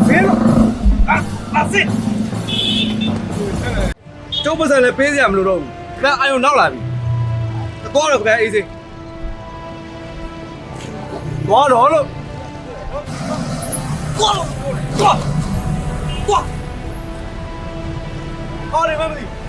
ပေးလို့အစစ်ကျုပ်ပတ်စံလည်းပေးစရာမလိုတော့ဘူးခင်ဗျာအာယုံနောက်လာပြီတော့တော့ခင်ဗျာအေးစိသွားတော့လို့သွားဟောတယ်မမသိ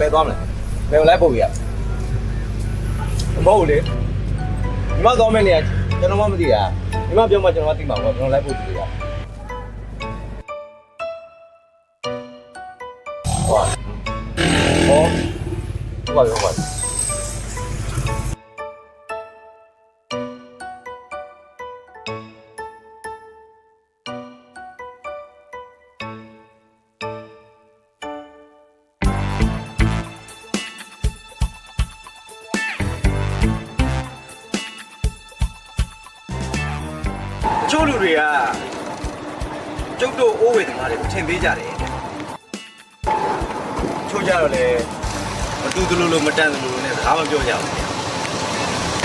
ပဲသွားမလဲဘယ်ကိုလိုက်ပို့ပြရမဟုတ်လေဒီမှာသွားမယ်နေရကျွန်တော်မှမသိတာဒီမှာပြောမှကျွန်တော်သိမှာပေါ့ကျွန်တော်လိုက်ပို့ပြရဟောဟုတ်ပါချို့လူတွေကကျုပ်တို့အိုးဝေသမားတွေကိုထင်သေးကြတယ်ချို့ကြတော့လေမတူတူလို့မတန်တူလို့နဲ့စကားမပြောကြဘူးတ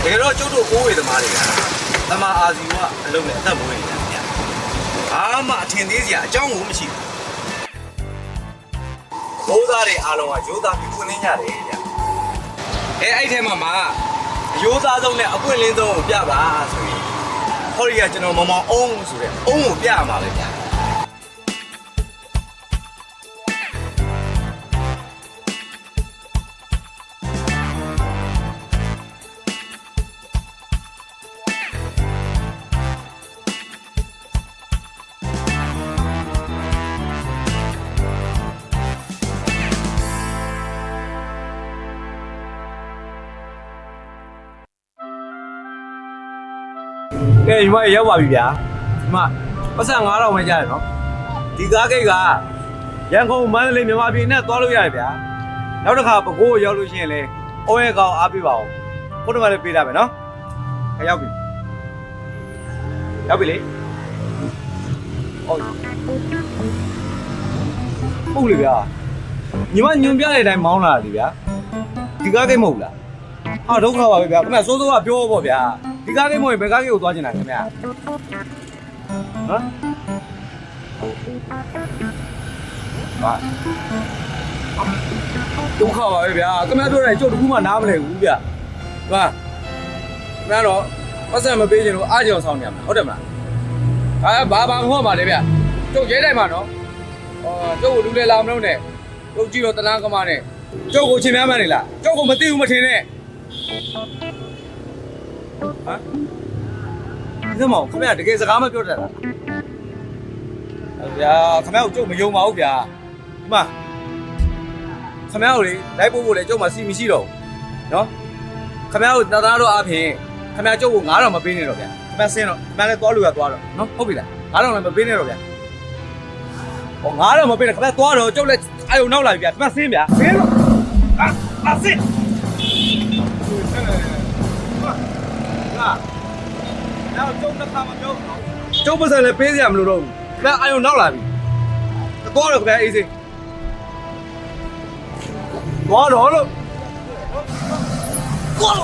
ကယ်တော့ကျုပ်တို့အိုးဝေသမားတွေကသမာအာဇီဝအလုံးနဲ့အသက်မွေးနေတာဗျာအားမအထင်သေးစရာအကြောင်းကိုမရှိဘူးဘိုးသားတွေအားလုံးကရိုးသားပြီးဖွင့်နေကြတယ်ဗျာအဲ့ထဲမှာရိုးသားဆုံးနဲ့အပွင့်လင်းဆုံးကိုပြပါဆိုရင်ဟောဒီကကျွန်တော်မောင်မောင်အုံးဆိုတဲ့အုံးကိုပြရမှာပဲဗျာကဲဒီမှာရောက်ပါပြီဗျာဒီမှာပတ်စံ9000ပဲကြားရနော်ဒီကားဂိတ်ကရန်ကုန်မန္တလေးမြန်မာပြည်နဲ့သွားလို့ရတယ်ဗျာနောက်တစ်ခါပဲခူးရောက်လို့ရှိရင်လေအိုးရဲကောင်အားပေးပါအောင်ဖုန်းနံပါတ်လေးပေးထားမယ်နော်ရောက်ပြီလေဟုတ်လေဗျာညီမညွန်ပြတဲ့အတိုင်းမောင်းလာတယ်ဗျာဒီကားဂိတ်မဟုတ်လားဟာဒုက္ခပါပဲဗျာခင်ဗျစိုးစိုးကပြောပေါ့ဗျာဒီကားကိမဟုတ်ရင်ဘယ်ကားကိကိုသွားကျင်တာခင်ဗျာဟမ်ဟာဒုက္ခပါပဲဗျာခင်ဗျာပြောတယ်ကျုပ်တခုမှနားမလဲဘူးဗျာဟာခင်ဗျာတော့ပတ်စံမပေးချင်လို့အားကြောင်ဆောင်နေရမှာဟုတ်တယ်မလားဘာမဟုတ်ပါလေဗျာကျုပ်ရဲတိုင်းမှာနော်ကျုပ်ကိုလူလေလာမလို့နဲ့ကျုပ်ကြည့်တော့တလားကမနဲ့ကျုပ်ကိုချင်းများမှန်းနေလားကျုပ်ကိုမသိဘူးမထင်နဲ့ဟမ်ဒီမောင်ခင်ဗျာတကယ်စကားမပြောတတ်တာဗျာခင်ဗျာကိုကျုပ်မယုံပါဘူးဗျာဒီမှာခင်ဗျာကိုလေလိုက်ပို့ဖို့လေကျုပ်မှစီမရှိတော့ဘူးနော်ခင်ဗျာကိုတသားတော့အပြင်ခင်ဗျာကျုပ်ကို9000မပေးနဲ့တော့ဗျာခင်ဗျာဆင်းတော့ခင်ဗျာလည်းသွားလို့ရသွားတော့နော်ဟုတ်ပြီလား9000လည်းမပေးနဲ့တော့ဗျာဟော9000မပေးနဲ့ခင်ဗျာသွားတော့ကျုပ်လည်းအာယုံနောက်လာပြီဗျာခင်ဗျာဆင်းဗျာဆင်းတော့အစစ်နောက်ကျုပ်တစ်ခါမပြောကျုပ်ပတ်စံလည်းပေးစရာမလိုတော့ဘူးခင်ဗျာအာယုံနောက်လာပြီတော့တော့ခင်ဗျာအေးစိသွားတော့လို့သွား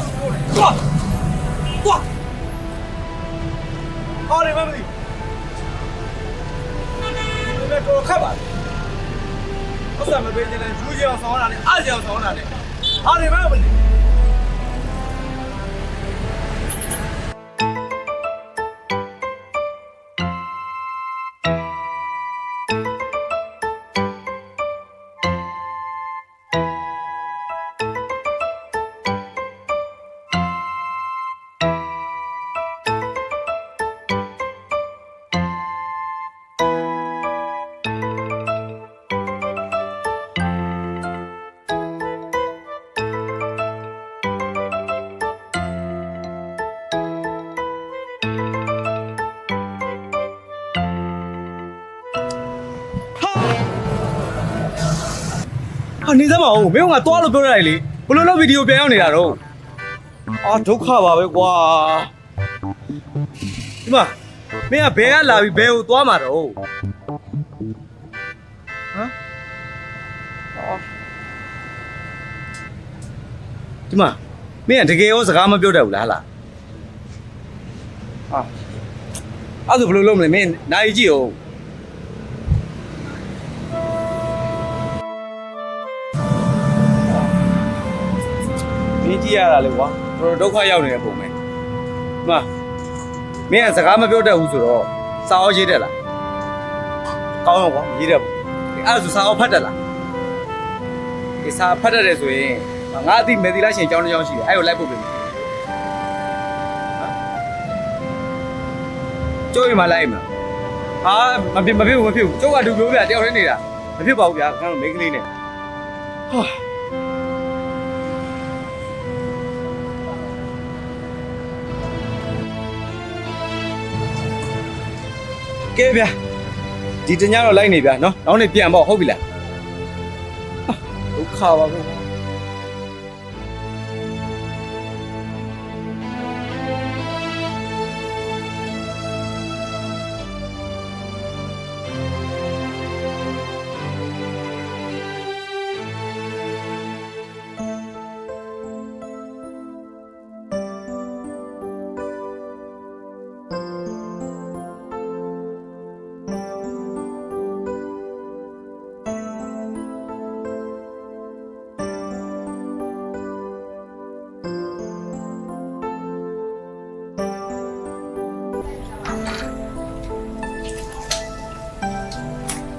ဟောတယ်မမသိ ခင်ဗျာတော်ခတ်ပါဥစ္စာမပေးခြင်းနဲ့ယူကြအောင်ဆောင်းတာနဲ့အားကြအောင်ဆောင်းတာနဲ့အားနေမှမသိနေစမ်းပါဦးမင်းကသွားလို့ပြောရတယ်လေဘယ်လိုလုပ်ဗီဒီယိုပြန်ရောက်နေတာတော့အာဒုက္ခပါပဲကွာဒီမှာမင်းကဘယ်ကလာပြီးဘယ်ကိုသွားမှာတော့ဟမ်ဒီမှာမင်းကတကယ်ရောစကားမပြောတတ်ဘူးလားဟာအဲ့ဒါဘယ်လိုလုပ်မလဲမင်းနိုင်ကြည့်အောင်မင်းကြည့်ရတာလေကွာတော်တော်ဒုက္ခရောက်နေတဲ့ပုံပဲဒီမှာမင်းကစကားမပြောတတ်ဘူးဆိုတော့စာအုပ်ရေးတယ်လားကောင်းတော့ကွာမရေးတတ်ဘူးအဲ့ဒါဆိုစာအုပ်ဖတ်တတ်လားဒီစာဖတ်တတ်တယ်ဆိုရင်ငါအသိမယ်သီလားရှင်အကြောင်းတစ်ကြောင်းရှိတယ်အဲ့ကိုလိုက်ပို့ပေးမယ်ကျိုးရင်မလိုက်မှာဟာမဖြစ်ဘူးကျုပ်ကလူမျိုးပြတယောက်တည်းနေတာမဖြစ်ပါဘူးဗျာခင်ဗျားတို့မိန်းကလေးနဲ့ဟာကဲဗျာဒီတညတော့လိုက်နေဗျာနော်နောက်နေ့ပြန်ပေါ့ဟုတ်ပြီလားဒုက္ခပါပဲ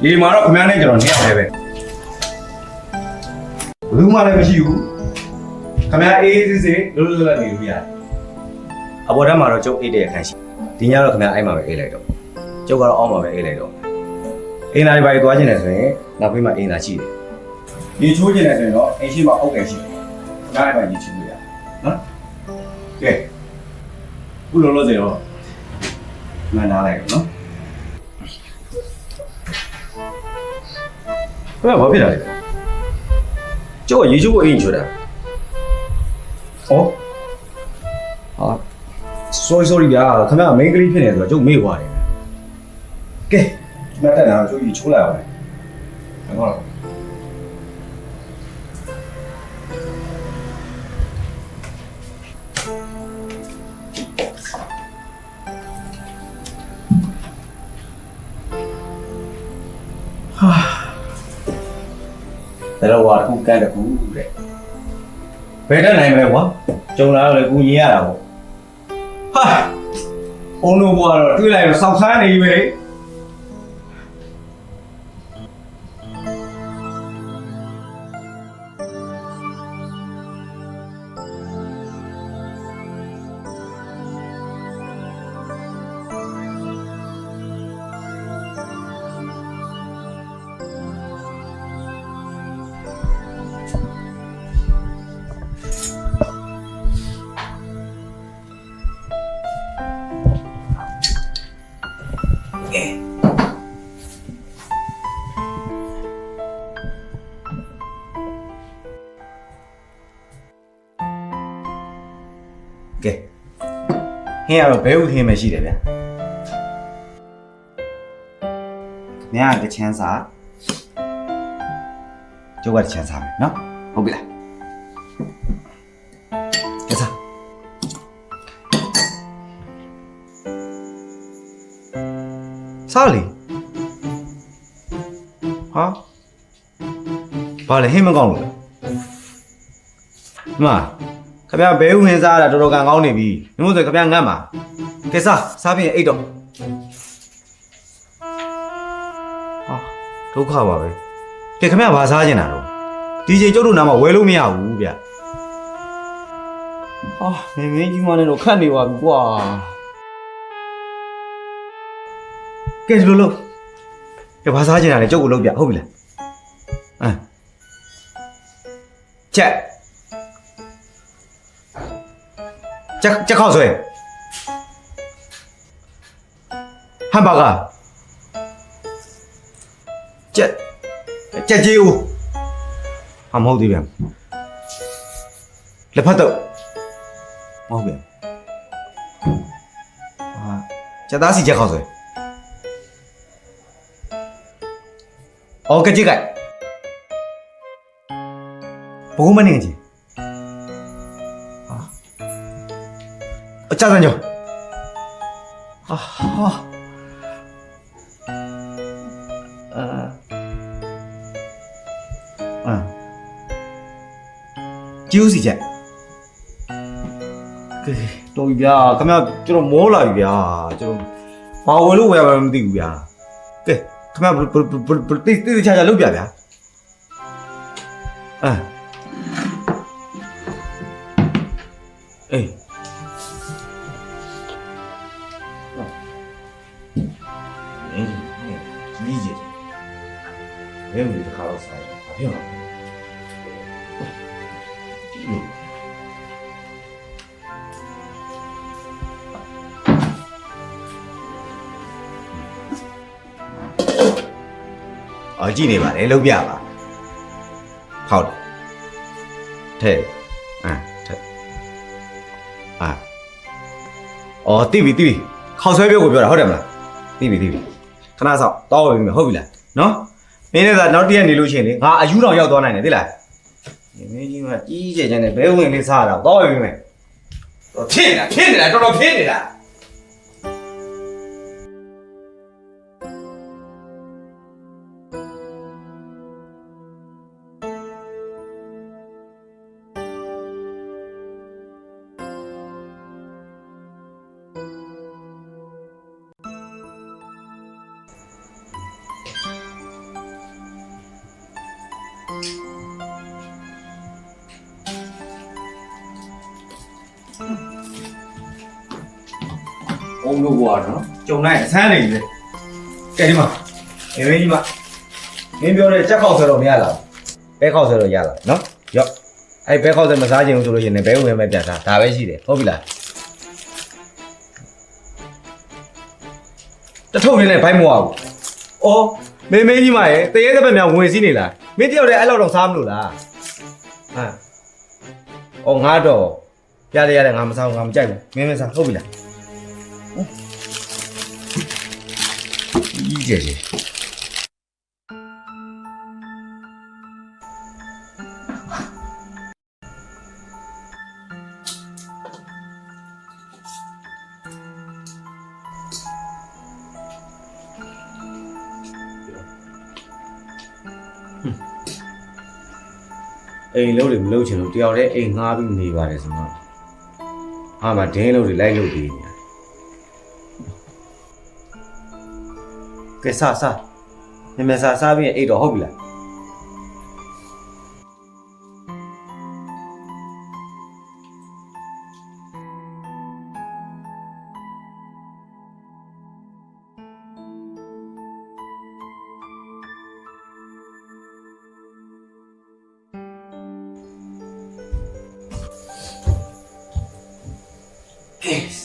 ဒီမှာတော့ခင်ဗျားနဲ့ကျွန်တော်နေရတယ်ပဲဘယ်သူမှလည်းမရှိဘူးခင်ဗျားအေးအေးဆေးဆေးလွတ်လွတ်လပ်လပ်နေလို့ရတယ်အပေါ်ထပ်မှာတော့ကျုပ်အိတ်တဲ့အခန်းရှိဒီညတော့ခင်ဗျားအိမ်မှာပဲအိတ်လိုက်တော့ကျုပ်ကတော့အောက်မှာပဲအိတ်လိုက်တော့အိမ်သားတွေပါသွားကျင်တယ်ဆိုရင်နောက်ဖေးမှာအိမ်သားရှိတယ်ရေချိုးကျင်တယ်ဆိုရင်တော့အိမ်ရှိမှာအုတ်ကယ်ရှိတယ်ခင်ဗျားအိမ်မှာရေချိုးလို့ရနော်ကဲခုလုံးလို့စေတော့မှန်သားလိုက်တော့နော်ဘယ်မှာဖြစ်တာလဲကျုပ်ကရေချိုးဖို့အိမ်ချိုးတာဩဟာ sorry ဗျာခင်ဗျားမိန်းကလေးဖြစ်နေဆိုတော့ကျုပ်မေ့သွားတယ်ကဲဒီမှာတက်လာတော့ကျုပ်ရေချိုးလိုက်အောင်ဟုတ်ပါတော့ဝါကူကန်တကူတဲ့ဘယ်တက်နိုင်မလဲကွာကြုံလာတော့လေကူညီရတာပေါ့ဟာအုံတို့ဘွားတော့တွေးလိုက်တော့စောက်ဆန်းနေပြီပဲကဲဟင်းကတော့ဘဲဥဟင်းပဲရှိတယ်ဗျာ။ညကချမ်းစာကျုပ်ကချမ်းစာမယ်နော်ဟုတ်ပြီလား။ကဲစားစားလေ ဟာဘာလဲဟင်းမကောင်းလို့လဲမခင်ဗျာဘဲဥဟင်းစားတာတော်တော်ကန်ကောင်းနေပြီမျိုးဆိုခင်ဗျာငတ်မှာကဲစားပြီးအိတ်တော့ဟာဒုက္ခပါပဲကဲခင်ဗျာဘာစားကျင်တာတော့ဒီချိန်ကျုပ်တို့နားမှာဝဲလို့မရဘူးဗျဟာမင်းကြီးမနဲ့တော့ခတ်နေပါပြီကွာကဲဒီလိုလို့ကဲဘာစားကျင်တာလဲကျုပ်ကိုလုပ်ပြဟုတ်ပြီလားချက်ခောက်ဆွဲဟမ်ဘာဂါချက်ကြီးဦးမဟုတ်သေးဗျလက်ဖက်တော့မဟုတ်ဗျချက်သားစီချက်ခောက်ဆွဲအော်ကကြည့်ကြဘုံမနေကြီး짜장면. 지우시 제. 또 이야, 그러면 좀 뭐라 이야, 좀 바월로 왜 하면 돼 이야. 그, 그러면 불 뜨 찾아 놓으야 돼. 에이.理解没有你的卡路塞没有ကြည့်နေပါလေလုပ်ပြပါဟုတ်တယ်ထဲအော်တိပြီခေါက်ဆွဲပြုတ်ကိုပြောတာဟုတ်တယ်မလားတိပြီခဏဆောက်တောက်ပြီမယ်ဟုတ်ပြီလားနော်မင်းလည်းသာနောက်တည့်ရက်နေလို့ရှိရင်လေငါအယူတော်ရောက်သွားနိုင်တယ်သိလားမင်းကြီးကကြီးကျယ်ကျယ်နဲ့ဘဲဝင်လေးစားတာတောက်ပြီမယ်တော့ဖြစ်နေတာတော်တော်ဖြစ်နေတာအုံလို့ကွာနော်ကြုံလိုက်အဆန်းနေပြီကဲဒီမှာမင်းကြီးမမင်းပြောတဲ့ကြက်ခောက်ဆွဲတော့မရလားဘဲခောက်ဆွဲတော့ရလားနော်ရော့အဲ့ဘဲခောက်ဆွဲမစားချင်ဘူးဆိုလို့ရှိရင်ဘဲဝင်မဲ့ပြန်စားဒါပဲရှိတယ်ဟုတ်ပြီလားတထုပ်ရင်းနဲ့ဘိုက်မဝဘူးအော်မင်းကြီးမရဲ့တရေတစ်ပတ်များဝင်စီးနေလားမင်းတယောက်တည်းအဲ့လောက်တော့စားမလို့လားအော်ငါတော့ရတယ်ငါမစားဘူးငါမကြိုက်ဘူးမင်းမစားဟုတ်ပြီလားကြီးကျယ်ကြီးအိမ်လုံးတွေမလုံးချင်လို့တယောက်တည်းအိမ်ငှားပြီးနေပါတယ်ဆိုတော့ဟာမဒင်းလုံးတွေလိုက်လို့ပြီးနေကဲစားမြင်စားပြီးအိတ်တော့ဟုတ်ပြီလား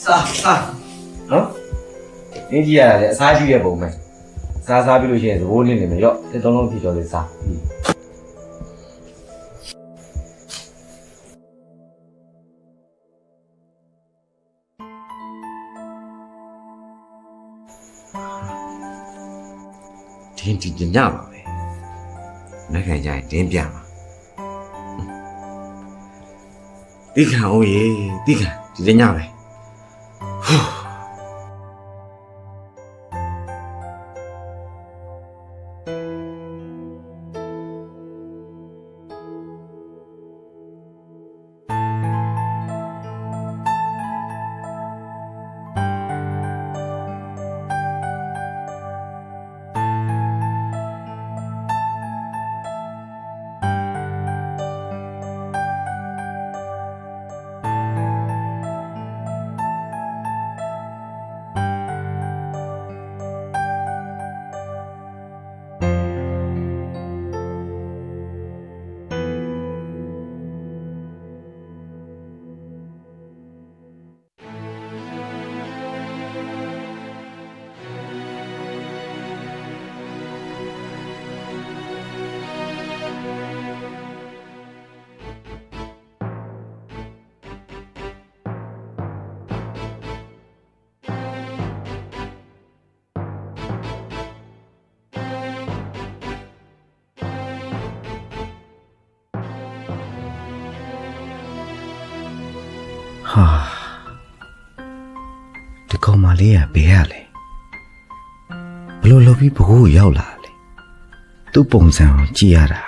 စားနော်အင်းကြီးရတယ်အစားရှိတဲ့ပုံပဲစားပြီးလို့ရှိရင်သဘိုးလေးနေမယ်ရော့တစ်သုံးလုံးဖြည့်ကျော်လေးစားဒီညပါပဲနောက်ခံကြရင်တင်းပြပါတိခံအောင်ရေတိခံဒီညပဲ ဟာဒီကောင်မလေးကဘယ်ရလဲဘလို့လုပ်ပြီးဘကိုးရောက်လာလဲသူ့ပုံစံကိုကြည့်ရတာ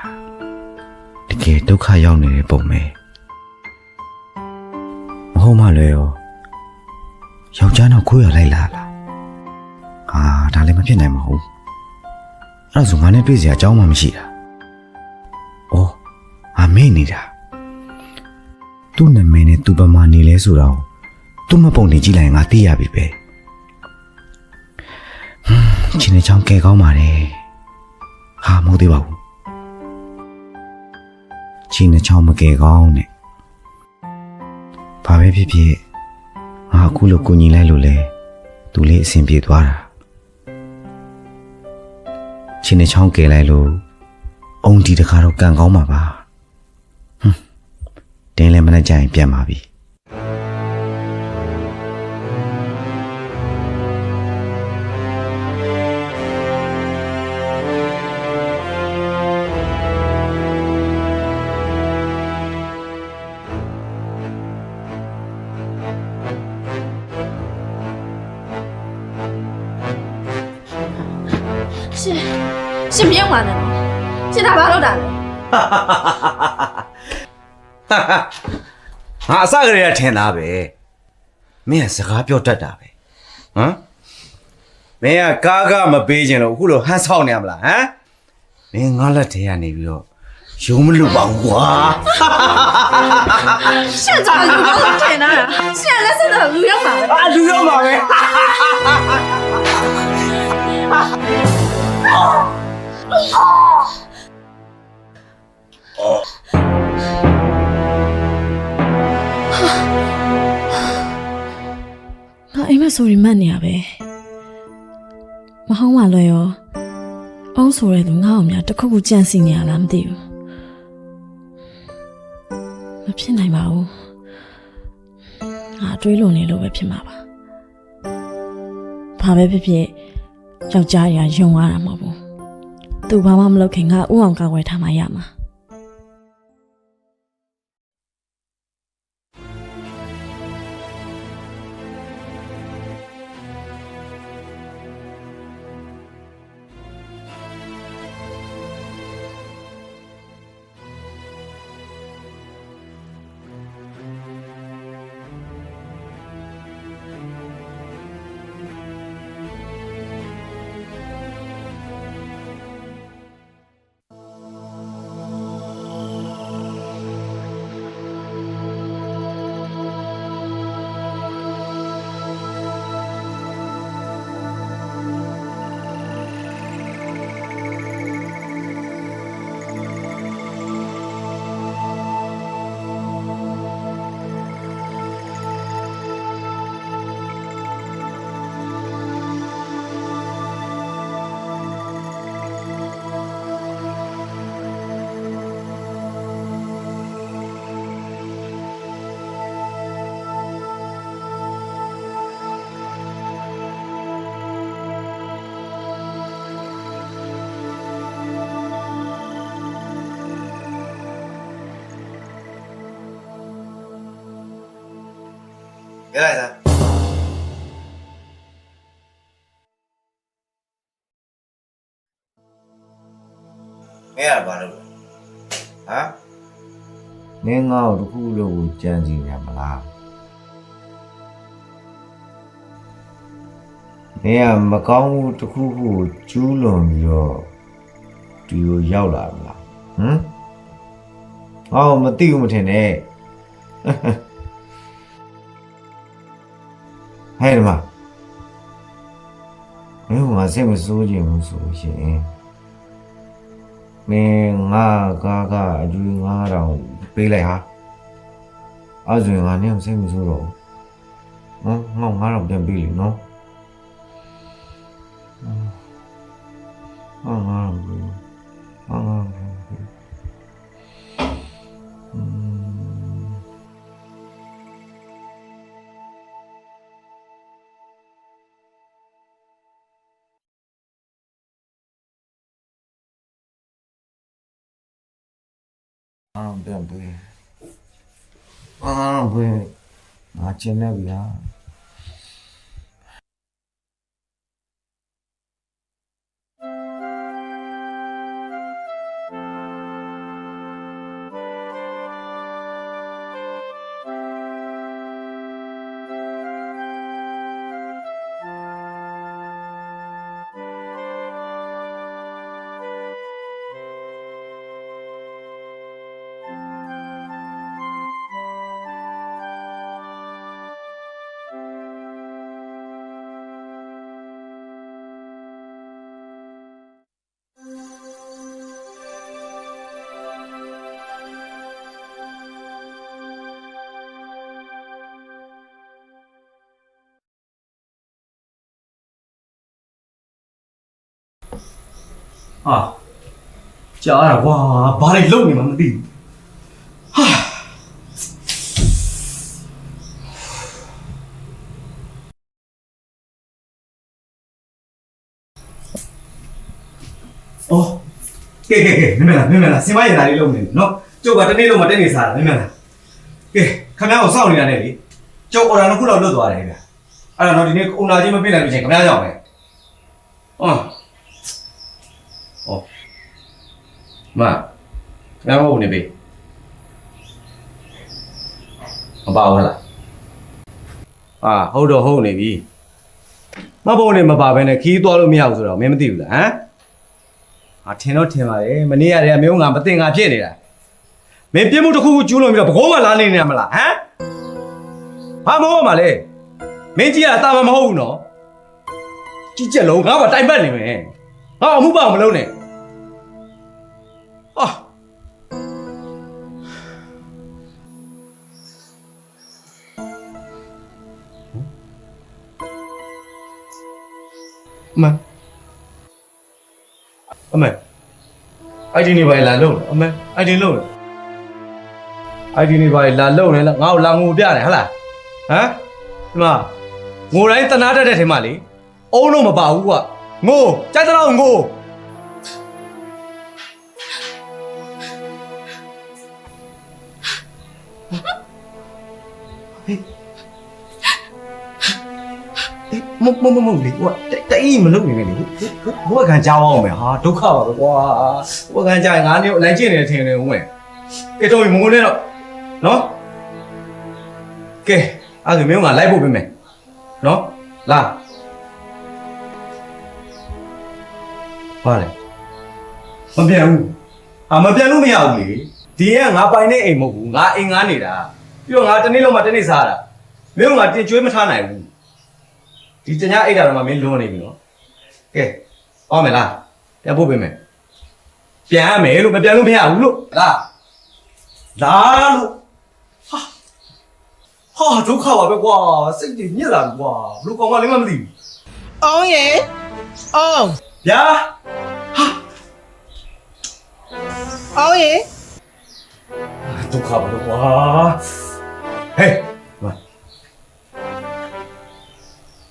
တကယ်ဒုက္ခရောက်နေတဲ့ပုံပဲမဟုတ်မှလည်းရောယောက်ျားတော့ခိုးရလိုက်လာလားဟာဒါလည်းမဖြစ်နိုင်ပါဘူးအဲ့ဒါဆိုငါနဲ့တွေ့စရာအကြောင်းမှမရှိတာအော်ငါမေ့နေတာသူ့နာမည်နဲ့သူ့ဘာမှနေလဲဆိုတော့သူ့မပုံနေကြည့်လိုက်ငါသိရပြီပဲချင်းနေချောင်းကဲကောင်းပါတယ်ဟာမဟုတ်သေးပါဘူးချင်းနေချောင်းမကဲကောင်းနဲ့ဘာပဲဖြစ်ဖြစ်ငါအခုလိုကူညီလိုက်လို့လေသူလေးအဆင်ပြေသွားတာချင်းနေချောင်းကဲလိုက်လို့အုံဒီတခါတော့ကန်ကောင်းမှာပါတင်းလည်းမနဲ့ကြရင်ပြန်ပါပြီရှင်မရောက်ပါနဲ့နော်ရှင်ဒါဘာလုပ်တာလဲ ငါအစကတည်းကထင်တာပဲမင်းကစကားပြောတတ်တာပဲဟမ်မင်းကကားမပေးခြင်းလို့အခုလိုဟန်ဆောင်နေရမလားဟမ်မင်းငါလက်ထဲကနေပြီးတော့ရုံးမလို့ပါဘူးကွာ ရှင်ကြောင့်လူရောက်ထင်တာရှင်လက်စတော့လူရောက်ပါပဲ အာလူရောက်ပါပဲ ငါအိမ်မဆိုရင်မှတ်နေရပဲမဟုတ်မှလွယ်ရောအောင်ဆိုရဲသူငါ့အောင်များတစ်ခုခုကြံစီနေရလားမသိဘူးမဖြစ်နိုင်ပါဘူးငါတွေးလို့နေလို့ပဲဖြစ်မှာပါဘာပဲဖြစ်ဖြစ်ယောက်ျားရယုံရတာမဟုတ်ဘူးသူဘာမှမလုပ်ခင်ငါဥအောင်ကာကွယ်ထားမှရမှာရလိုက်စမ်းမင်းကဘာလုပ်လဲဟမ်မင်းငါ့ကိုတစ်ခုလို့ကိုကြံစီနေမလားမင်းကမကောင်းဘူးတစ်ခုခုကျူးလွန်ပြီးတော့ဒီကိုရောက်လာမလားဟမ်အော်မသိဘူးမထင်နဲ့ဟဲ့ဒီမှာမင်းကငါစိတ်မဆိုးချင်ဘူးဆိုရှင်မင်းငါကအကျွေး9000ပေးလိုက်ဟာအဲ့ဆိုရင်ငါနဲ့စိတ်မဆိုးတော့ဘူးငါ9000ပြန်ပေးလိမ့်နော်ငါပြန်ပေး ငါကျင်းနေပြီလား ဟာကြားရကွာဘာတွေလုပ်နေမှမသိဘူးဟာအော်ကဲမင်းမလားစင်မရတာလေးလုပ်နေနော်ကျုပ်ကတနေ့လုံးမတက်နေစားတာမင်းမလားကဲခမ ्या ကိုစောင့်နေတာနဲ့လေကျုပ်အော်ဒါနှစ်ခုတော့လွတ်သွားတယ်ဗျအဲ့တော့ဒီနေ့အုံနာကြီးမပြည့်နိုင်လို့ချင်းခမ ्या ရောက်မယ်အော်မငါမဟုတ်နေပြီမပါဘူးလားဟုတ်တော့ဟုတ်နေပြီမပေါ်နေမပါဘဲနဲ့ခီးသွားလို့မရဘူးဆိုတော့မင်းမသိဘူးလားဟမ်ထင်တော့ထင်ပါလေမနေ့ကတည်းကမင်းကမသိငါဖြစ်နေတာမင်းပြင်းမှုတစ်ခုခုကျူးလွန်ပြီးတော့ဘကောမှလာနေနေမလားဘာမဟုတ်ပါလဲမင်းကြီးကတာမဟုတ်ဘူးနော်ကြီးကြက်လုံးငါ့ဘာတိုင်ပတ်နေမယ်ငါအမှုပါမလုပ်နဲ့အမေအိုက်ဒီနေပါလာလို့အမေအိုက်ဒီလို့အိုက်ဒီနေပါလာလို့လေငါ့ကိုလာငိုပြတယ်ဟဟလားဒီမှာငိုတိုင်းတနာတတ်တဲ့ထဲမှာလေအုံးလို့မပါဘူးကွာငိုကြိုက်တော့ငိုမလေကွာတိတ်မလုပ်နေနဲ့လေဘိုးကန်ကြောင်းအောင်မယ်ဟာဒုက္ခပါပဲကွာဘိုးကန်ကြောင်းငါးမျိုးလိုက်ကျင့်နေတယ်ထင်တယ်ဦးမယ်ကဲတော့မငုံနဲ့တော့နော်ကဲအဲ့ဒါမျိုးငါလိုက်ဖို့ပြင်မယ်နော်လာပါလေမပြန်ဘူးမပြန်လို့မရဘူးလေဒီကငါပိုင်တဲ့အိမ်မဟုတ်ဘူးငါအိမ်ငါနေတာပြီးတော့ငါတနေ့လုံးမှတနေ့စားတာမင်းကငါတင်ကျွေးမထားနိုင်ဘူးဒီတ냐အိတ်တာတော့မင်းလွန်နေပြီနော်ကဲအော်မယ်လားပြန်ဖို့ပြင်မယ်ပြန်ရမယ်လို့မပြန်လို့မရဘူးလို့လာလို့ဟာဒုက္ခပါပဲကွာစိတ်တွေညစ်လာပြီကွာဘလို့ကောင်မလေးမသိဘူးအောင်ရေအောင်ဗျာအောင်ရေဒုက္ခပါပဲကွာဟေး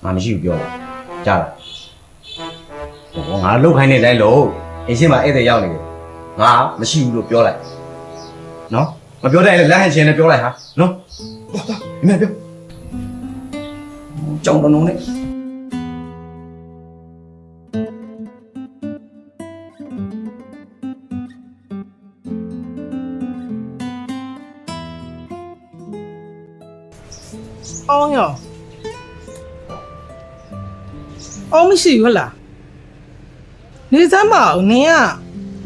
ငါမရှိဘူးပြောကြားလားဟောငါလှုပ်ခိုင်းနေတိုင်းလို့အင်းရှင်းမှာဧည့်သည်ရောက်နေတယ်ငါမရှိဘူးလို့ပြောလိုက်နော်မပြောတဲ့လက်ဟန်ချင်းနဲ့ပြောလိုက်ဟာနော်ဒီမဲ့ပြောကြောင်တုံနဲ့အောင်ရောအောင်မရှိဘူးလားနေစမ်းမအောင်နင်က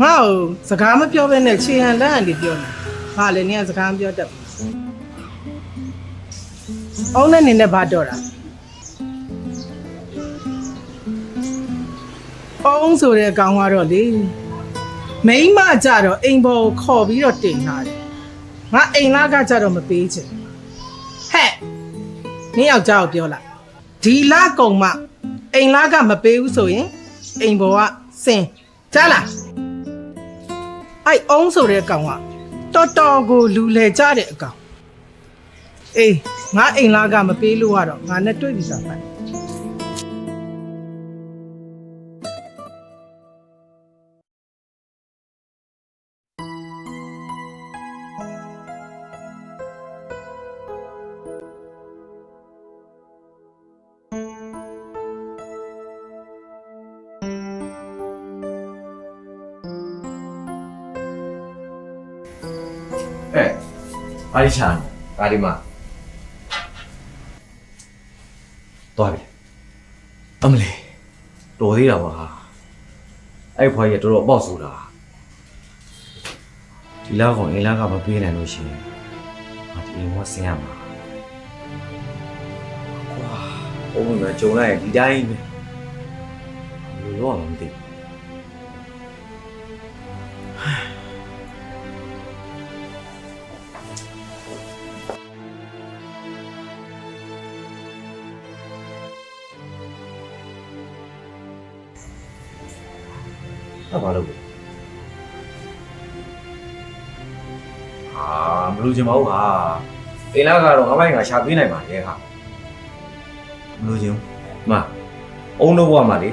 ငါ့ကိုစကားမပြောဘဲနဲ့ခြေဟန်လက်ဟန်တွေပြောနေဘာလဲနင်ကစကားမပြောတတ်ဘူးအောင်နဲ့နင်နဲ့ဘာတော့တာအောင်ဆိုတဲ့အကောင်ကတော့လေမိန်းမကြတော့အိမ်ပေါ်ကိုခေါ်ပြီးတော့တင်လာတယ်ငါအိမ်လာကကြတော့မပေးချင်ဟဲ့နင်ယောက်ျားကိုပြောလိုက်ဒီလကုံမအိမ်လာကမပေးဘူးဆိုရင်အိမ်ပေါ်ကစင်ကြားလားအဲ့အုံးဆိုတဲ့ကောင်ကတော်တော်ကိုလူလေကြတဲ့အကောင်အေးငါအိမ်လာကမပေးလို့ကတော့ငါနဲ့တွေ့ပြီဆိုပါ ဘာလို့ချာကာဒီမှာသွားပြီအမလေးတော်သေးတာပါအဲ့ဖွားကြီးတော်တော်အပေါက်ဆိုတာဒီလောက်ကောင်အင်းလားကမပေးနိုင်လို့ရှိရင်ငါဒီအိမ်ကဆင်းရမှာကွာဘုံကကြုံလိုက်ရင်ဒီတိုင်းပဲဘယ်လိုလုပ်အောင်မသိဘူးဘာလို့လဲမလို့ချင်ပါဘူးဟာအိမ်လာကတော့ငါ့ဘိုင်းကရှာပေးနိုင်ပါလေဟာမလို့ချင်ဘူးမအုံတော့ဘွားမှာလေ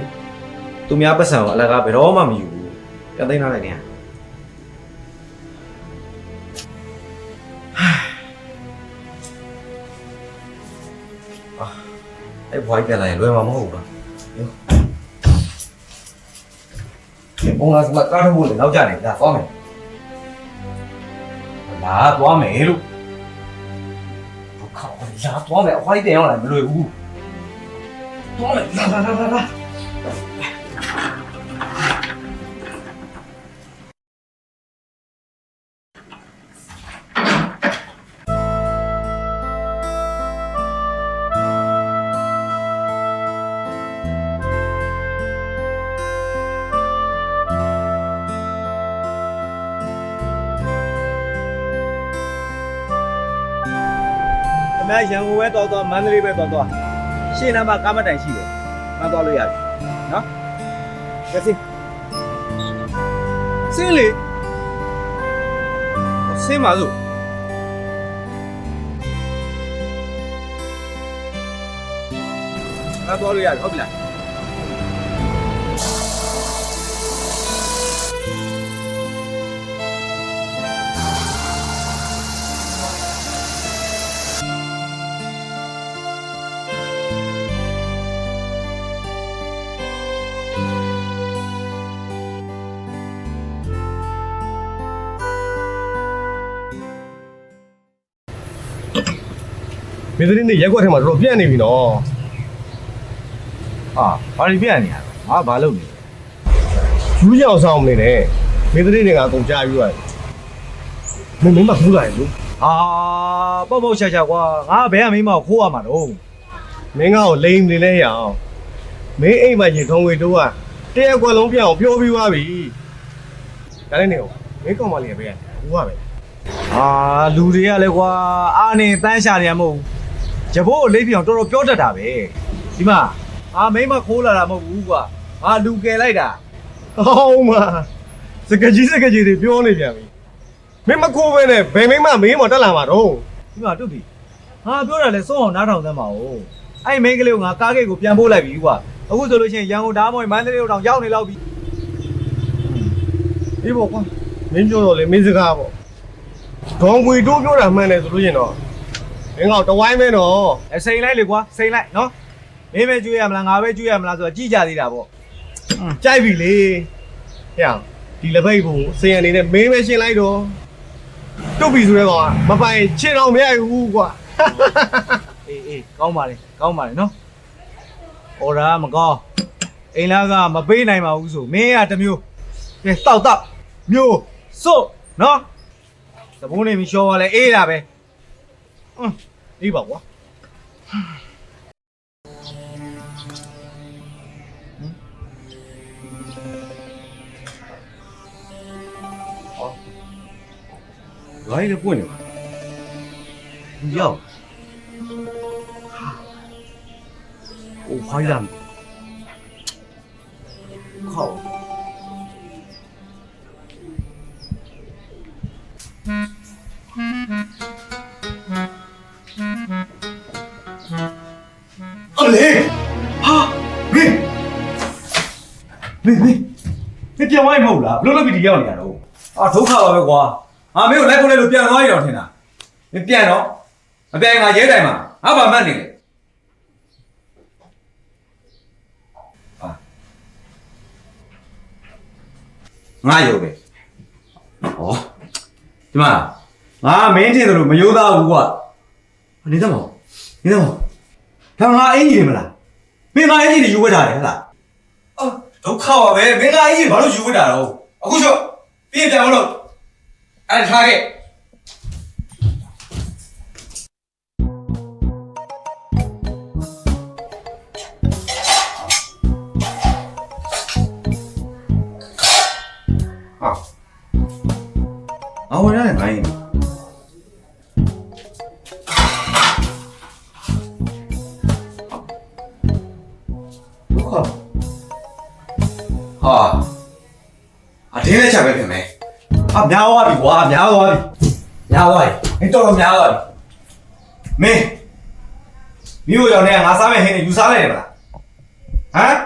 သူများပတ်စံကိုအလကားဘယ်တော့မှမယူဘူးပြန်သိမ်းထားလိုက်နေရအဲ့ဘွားကြီးပြန်လာရင်လွယ်မှာမဟုတ်ဘူးလားဘုံလာစမကားထုတ်ဖို့လေနောက်ကျနေဒါသွားမယ်လာသွားမယ်လို့ဘုခါလာသွားမယ်အဖိုးတင်ရောက်လာမလွယ်ဘူးသွားမယ်လာအမေရန်ကုန်ပဲတော့မန္တလေးပဲတော့ရှင်းနာမှာကားမတိုင်ရှိတယ်မှန်းသွားလို့ရတယ်နော်ကဲစင်းလေစင်းပါစို့မှန်းသွားလို့ရတယ်ဟုတ်ပြီလားမင်းတို့နေရက်ွက်ထဲမှာတော်တော်ပြန့်နေပြီနော်ဟာဘာလို့ပြရနေရလဲငါဘာလုပ်နေလဲယူးရအောင်ဆောင်နေတယ်မင်းတို့နေကအကုန်ကြားပြီးသွားတယ်မင်းမဖူးလာရင်လို့ ဟာပေါ့ရှာကွာငါဘယ်ကမိမကိုခိုးရမှာတော့ မင်းကတော့လိမ်နေလဲရအောင်မင်းအိမ်မှာရေထုံးဝေတော့ကတရက်ကွက်လုံးပြအောင်ပြောပြီးသွားပြီဒါလည်းနေအောင်မင်းကောင်မလေးပဲရတယ်ဘူးပါပဲ ဟာလူတွေကလည်းကွာအာနေတန်းရှာနေရမဟုတ်ဘူးရဖို့ကိုလိမ့်ပြောင်တော်တော်ပြောတတ်တာပဲဒီမှာအာမိမခိုးလာတာမဟုတ်ဘူးကွာငါလူကယ်လိုက်တာ ဟောင်းမစကကြီးတွေပြောနေပြန်ပြီမင်းမခိုးပဲနဲ့ဘယ်မိမမင်းမတက်လာမှာတော့ ဒီမှာတွတ်ပြီငါပြောတာလဲစိုးအောင်နားထောင်သမ်းပါဦးအဲ့မိန်းကလေးကိုငါကားဂိတ်ကိုပြန်ပို့လိုက်ပြီကွာအခုဆိုလို့ရှိရင်ရန်ကုန်ဓာတ်မွေးမန္တလေးတို့တောင်ရောက်နေလောက်ပြီ ဒီပေါ့ကွာမင်းပြောတော့လေမင်းစကားပေါ့ဒေါငွေတိုးပြောတာမှန်တယ်ဆိုလို့ရင်တော့မင်းကတဝိုင်းမဲတော့ စိန်လိုက်လေကွာစိန်လိုက်နော်မင်းပဲကျွေးရမလားငါပဲကျွေးရမလားဆိုတော့ကြည့်ကြသေးတာပေါ့ ကြိုက်ပြီလေဟဲ့ဒီလက်ပိတ်ကိုစင်ရအနေနဲ့မင်းပဲရှင်းလိုက်တော့တုတ်ပြီဆိုတဲ့ကောင်ကမပိုင်ချင်အောင်မရဘူးကွာ အေးကောင်းပါလေနော်အော်ဒါမကောင်းအိမ်လားကမပေးနိုင်ပါဘူးဆိုမင်းကတမျိုးကဲတောက်မျိုးစို့နော်သဘိုးနေပြီးရှော်ပါလေအေးတာပဲ ဒီပါကွာဘာလဲပွင့်နေပါရောက်โอ้ไฟလာခေါက်အလေဟာမင်းပြန်ဝိုင်းမဟုတ်လားဘလို့လုပ်ပြီးဒီရောက်နေရတော့အာဒုက္ခပါပဲကွာငါမင်းကိုလိုက်ဖို့လဲလို့ပြန်သွားရအောင်ထင်တာမင်းပြန်တော့မပြန်ရင်ငါရဲတိုင်မှာငါဘာမှတ်နေလဲငါရုပ်ပဲဟောဒီမှာ ငါမင်းထင်တယ်လို့မယိုးသားဘူးကွာနေတော့နေတော့ဒါငါအင်ကြီးနေမလားမင်းငါအင်ကြီးတွေယူဝတ်ထားတယ်ဟလားအော်ဒုက္ခပါပဲမင်းငါအင်ကြီးဘာလို့ယူဝတ်တာတော့အခုချော့ပြေးပြန်မလို့အဲ့ထားခဲ့အော်ရတယ်ငါရင်ဒုက္ခဟာအတင်းနဲ့ချက်ပဲပြင်မယ်များသွားပြီကွာများသွားပြီမင်းတော်တော်များသွားပြီမင်းမြို့ရောက်နေငါစားမဲ့ဟင်းနေယူစားလိုက်တယ်မလားဟမ်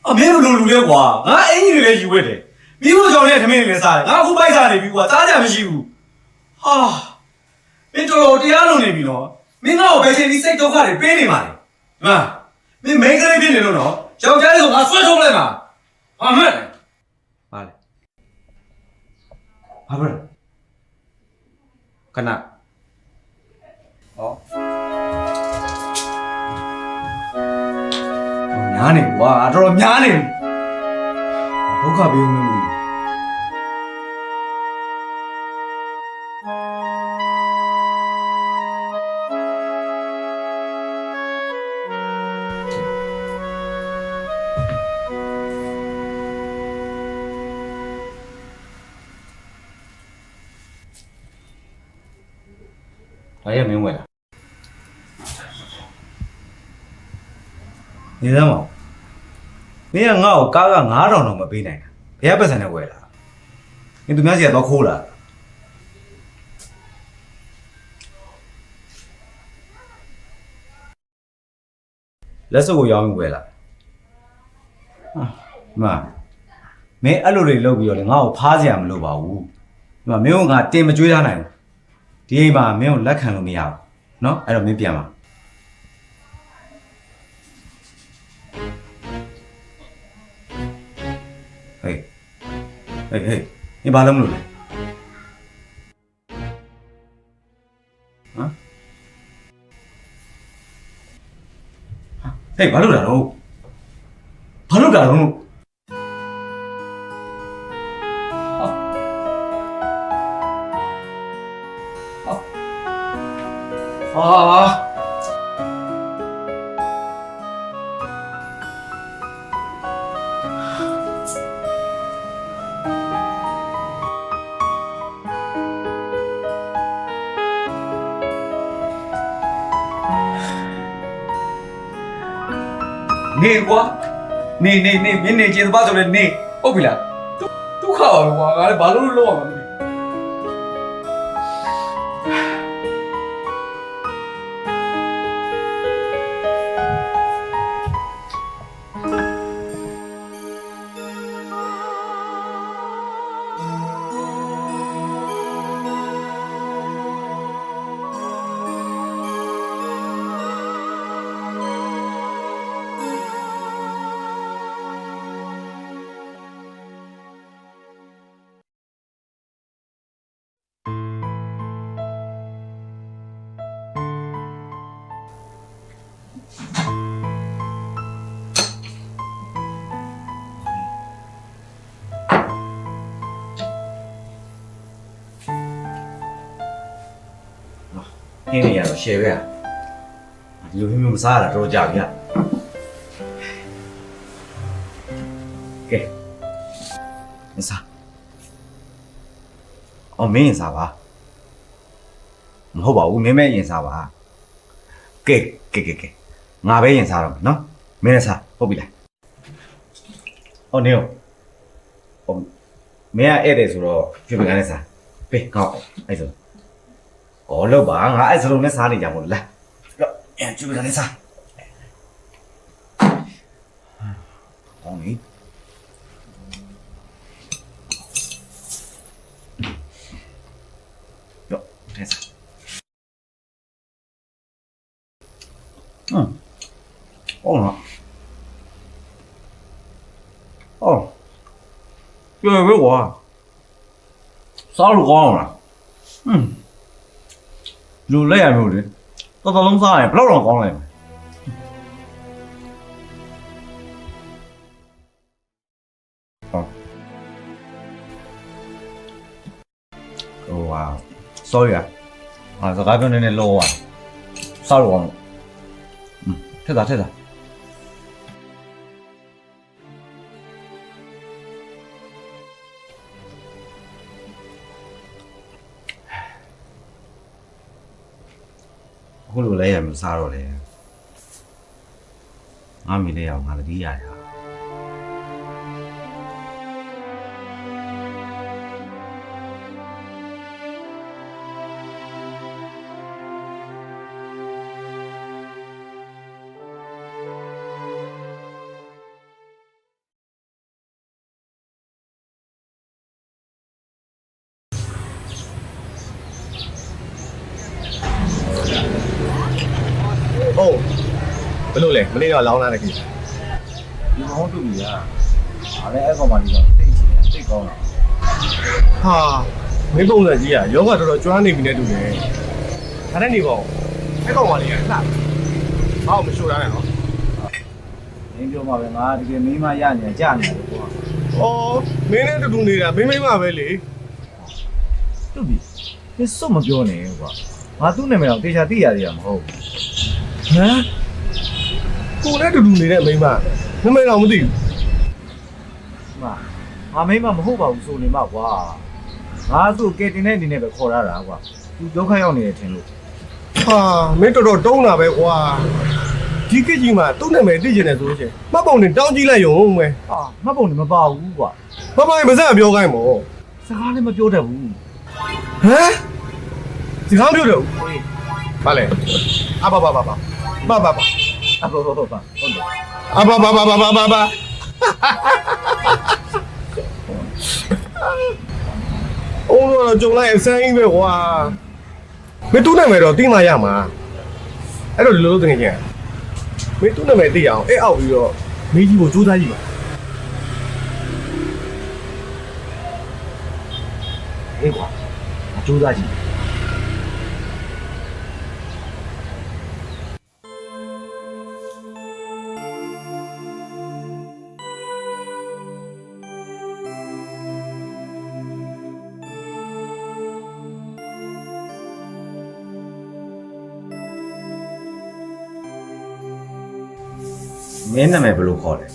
အမင်းဘယ်လိုလူလဲကွာငါအင်ကြီးတွေလည်းယူဝတ်တယ်မြို့ရောက်နေတဲ့ထမင်းတွေလည်းစားတယ်ငါအခုပိုက်စားနေပြီကွာစားကြမရှိဘူးဟာမင်းတော်တော်တရားလုံးနေပြီနော်မင်းကတော့ဘယ်ချိန်ဒီစိတ်ဒုက္ခတွေပေးနေမှာလဲမင်းမိန်းကလေးဖြစ်နေလို့နော်ယောက်ျားလေးကငါဆွဲထုတ်လိုက်မှာဟာမှန်တယ်ဟာလေဘာပြောလဲခဏဟောများနေကွာတော်တော်များနေဒုက္ခပေးဦးမလို့ဘာရမင်းဝဲလားနေသမောင်မင်းကငါ့ကိုကားက9000တော့မပေးနိုင်တာဘယ်ပတ်စံနဲ့ဝဲလားမင်းသူများစီကတော့ခိုးလာလက်စုပ်ကိုရောင်းဝဲလာဟာမင်းအဲ့လိုတွေလုပ်ပြီးတော့လေငါ့ကိုဖားစရာမလိုပါဘူးဒီမှာမင်းကငါတင်မကြွေးထားနိုင်ဘူးဒီအိမ်မှာမင်းကိုလက်ခံလို့မရဘူးเนาะအဲ့တော့မင်းပြန်ပါဟေး你ဘာလုပ်မလို့လဲဟမ်ဟေးဘာလုပ်တာတော့ဘာလုပ်တာတော့နေကွာနေမင်းနေကျေသဘာဆိုလဲနေဟုတ်ပြီလားဒုက္ခပါပဲကွာငါလည်းဘာလို့လောက်ရမှာမသိဟင်းနေရတော့ရှယ်ပဲဒီလိုမျိုးမစားရတာတော့ကြာပြီကဲမစားအော်မင်းစားပါမဟုတ်ပါဘူးမင်းမဲရင်စားပါကဲငါပဲရင်စားတော့မယ်နော်မင်းလည်းစားဟုတ်ပြီလားအော်နေရောမင်းကဧည့်တယ်ဆိုတော့ကျွေးပကန်းနဲ့စားပေးကောက်အဲ့ဆို哦，老爸，我爱吃龙的啥的家伙来，哎，就给他的啥？红米，哟，这啥？哦了，哦，别我，啥都光了。လူလက်ရမျိုးလေတော်တော်လုံးစားရင်ဘလောက်တော့ကောင်းလိုက်မလဲဟိုဟာ sorry 啊စကားပြောနေနေလောอ่ะစားတော့အောင်ထက်တာအခုလိုလဲရမစားတော့လေငါမိလေးအောင်ငါတတိယရဟုတ်ဘယ်လိုလဲမနေ့တော့လောင်းလာတယ်ခင်ဗျ ဒီမောင်းတူကြီးอ่ะဒါလည်းအဲ့ကောင်မလေးတော့သိချင်တယ်သိကောင်းတာ ဟာမင်းပုံစံကြီးอ่ะယောဂတော်တော်ကျွမ်းနေပြီနဲ့တူတယ်ဒါနဲ့နေပေါ့အဲ့ကောင်မလေးကလှဘာအောင်မရှိုးရနဲ့နော် မင်းပြောမှာပဲငါတကယ်မင်းမရနေကြနေတယ်ကွာ အော်မင်းနဲ့တူနေတာမင်းမပဲလေ တူပြီဒီစုံမပြောနဲ့ကွာငါသူ့နာမည်တော့တေချာသိရသေးတာမဟုတ်ဘူး ဟမ်ကိုနဲ့တူနေတဲ့မိန်းမနာမည်တော့မသိဘူး ငါမင်းမမဟုတ်ပါဘူးဆိုနေမှာကွာငါသူ့ကဲတင်တဲ့အနေနဲ့ပဲခေါ်ရတာကွာသူဒုက္ခရောက်နေတယ်ထင်လို့ ဟာမင်းတော်တော်တုံးတာပဲကွာဒီကိကြီးမှာသူ့နာမည်သိကျင်တယ်ဆိုလို့ရှိရင်မှတ်ပုံနဲ့တောင်းကြည့်လိုက်ရုံပဲ ဟာမှတ်ပုံနေမပါဘူးကွာ ဘာမှမစက်ပြောခိုင်းမို့ စကားလည်းမပြောတတ်ဘူး ဟမ်ဒီကောင်းပြောတယ်ဘာလဲအဘဘာ အဘောဟုတ်တယ် အဘဘာအိုးတော့ကြုံလိုက်အစမ်းကြီးပဲကွာမင်းသူ့နာမည်တော့သိမှရမှာအဲ့တော့ဒီလိုလုပ်တင်ကြင်မင်းသူ့နာမည်သိအောင်အဲ့အောက်ပြီးတော့မိကြီးကိုစူးစမ်းကြည့်ပါအေးကွာစူးစမ်းကြည့် မင်းနာမည်ဘယ်လိုခေါ်လဲ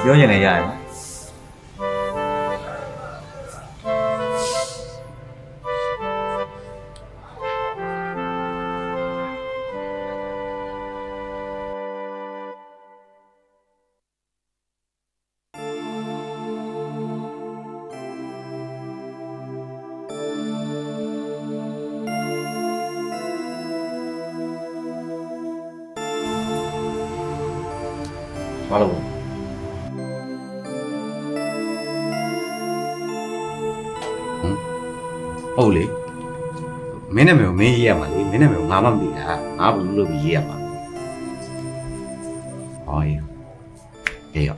ပြောရင်လည်းရရမယ်ဘာလို့ဟုတ်လေမင်းနာမည်ကိုမင်းရေးရမှာလေမင်းနာမည်ကိုငါမှမသိတာငါဘယ်လိုလုပ်ပြီးရေးရမှာဟောရေးရော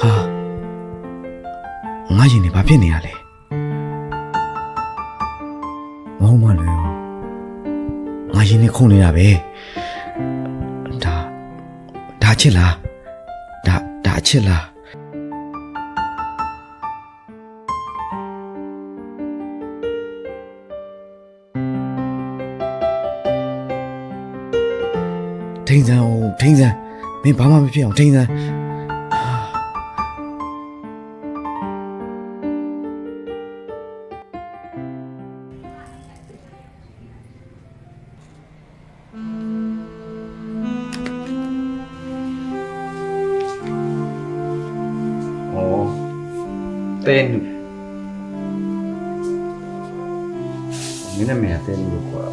ဟာငါရင်နေဘာဖြစ်နေရလဲမဟုတ်မှလည်းငါရင်နေခုန်နေတာပဲဒါချစ်လားဒါချစ်လားထိန်စမ်းမင်းဘာမှမဖြစ်အောင်ထိန်စမ်းtên mẹ này tên được quá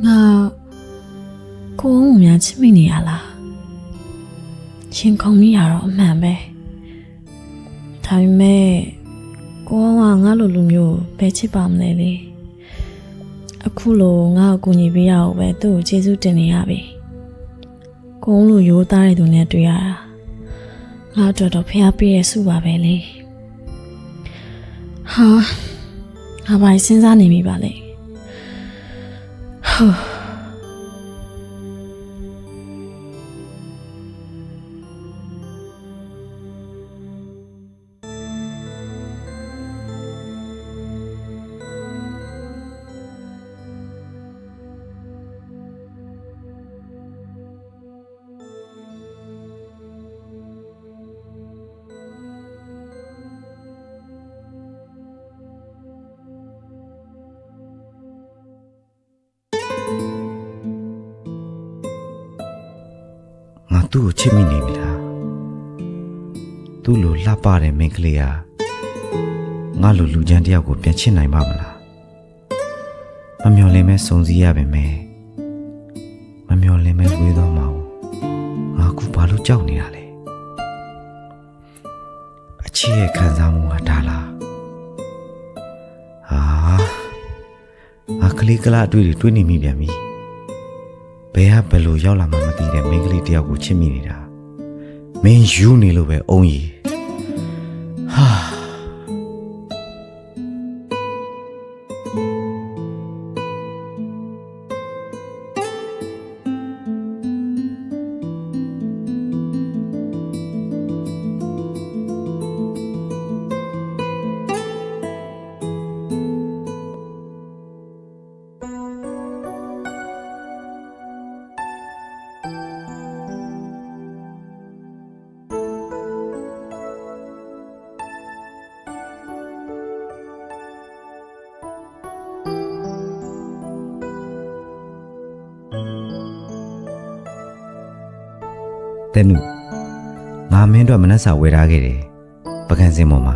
ငါကိုယ်ကများချစ်မိနေရလားရှင်ခုံမိရတော့အမှန်ပဲဒါပေမဲ့ကိုကငါလိုလူမျိုးဘယ်ချစ်ပါမလဲလေအခုလိုငါ့ကိုကူညီပေးရအောင်ပဲသူ့ကိုကျေးဇူးတင်နေရပြီကိုယ်လိုရိုးသားတဲ့သူနဲ့တွေ့ရတာငါတို့တော့ဖျားပေးရစုပါပဲလေဟာငါဘာစဉ်းစားနေမိပါလဲဟိုငါသူ့ကိုချစ်မိနေပြီလားသူ့လိုလှပတဲ့မိန်းကလေးဟာငါလိုလူချမ်းတယောက်ကိုပြန်ချစ်နိုင်ပါမလားမမျှော်လင့်မဲစုံစည်းရပါမယ်မမျှော်လင့်မဲဝေးသွားမှာငါကူဘာလို့ကြောက်နေတာလဲအချစ်ရဲ့ခံစားမှုဟာဒါလားငါကလေးကလာအတွေ့တွေးနေမိပြန်ပြီဘယ်ဟာဘယ်လိုရောက်လာမှမသိတဲ့မိန်းကလေးတယောက်ကိုချစ်မိနေတာမင်းယူနေလို့ပဲအုံးကြီးဟာတဲ့နုငါမင်းတို့မနှက်စာဝယ်ထားခဲ့တယ်ပကံစင်ပေါ်မှာ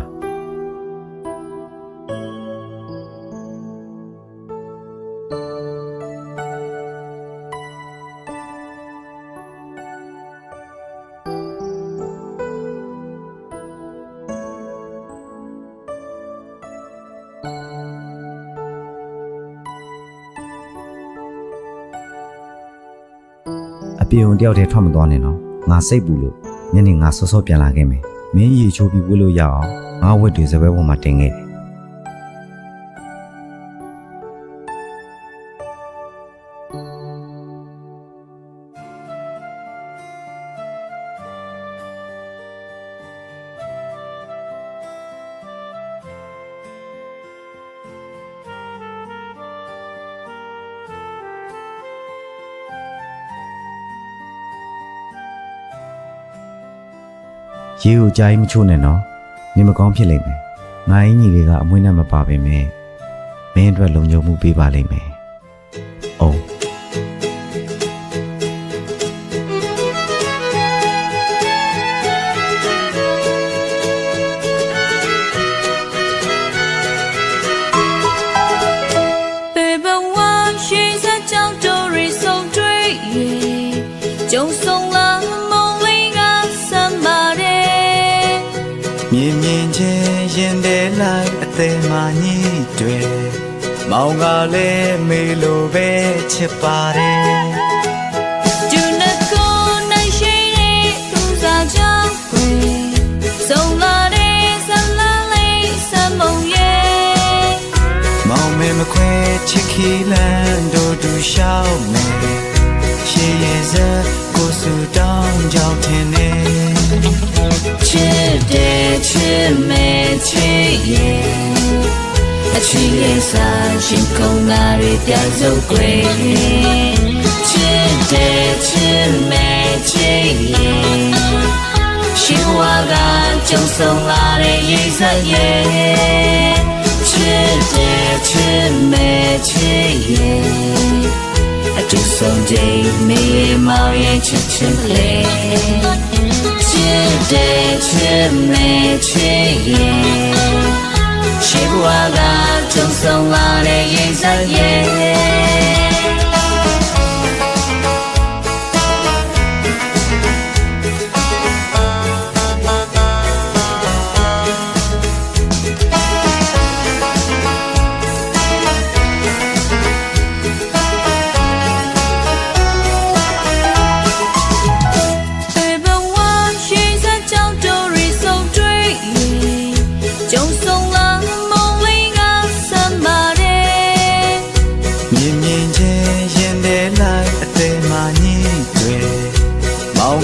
အပြေုံတယောက်တည်းထွက်မသွားနဲ့နော်ငါစိတ်ပူလို့ညနေငါစောစောပြန်လာခဲ့မယ်မင်းရေချိုးပြီးဝှလို့ရအောင်ငါဝက်တွေစပွဲပေါ်မှာတင်ခဲ့တယ်ရေကိုကြားမချိုးနဲ့နော်နေမကောင်းဖြစ်လိမ့်မယ်ငါအင်းကြီးတွေကအမွှေးနဲ့မပါပေမဲ့မင်းအတွက်လုံခြုံမှုပေးပါလိမ့်မယ်အိုးမောင်ကလည်းမေလိုပဲချစ်ပါတယ်ကျူနကိုနိုင်ရှိတဲ့သူစားကြောင့်ကိုစုံလာတဲ့ဇလာလေးစမုံရဲ့မောင်မဲမခွဲချစ်ခီလန်တို့တူရှောက်မယ်ရှေးရဲ့စကိုစုတောင်းကြောက်တင်နေချစ်တဲ့ချစ်မဲ့ချစ်ရဲ့အချီရဲ့စာရှင်ကုန်းလာရဲ့ပြစုံွယ်ချစ်တဲ့ချစ်မဲ့ချစ်ရဲ့ရှင်ဝါကကြုံဆုံလာတဲ့ရေးစရဲ့ချစ်တဲ့ချစ်မဲ့ချစ်ရဲ့အတူဆုံးချိန်မေးမောင်ရဲ့ချစ်ချစ်လေးချစ်တဲ့ချစ်မဲ့ချစ်ရဲ့ရှိဘွားကကြုံဆုံလာတဲ့ရေးစရဲ့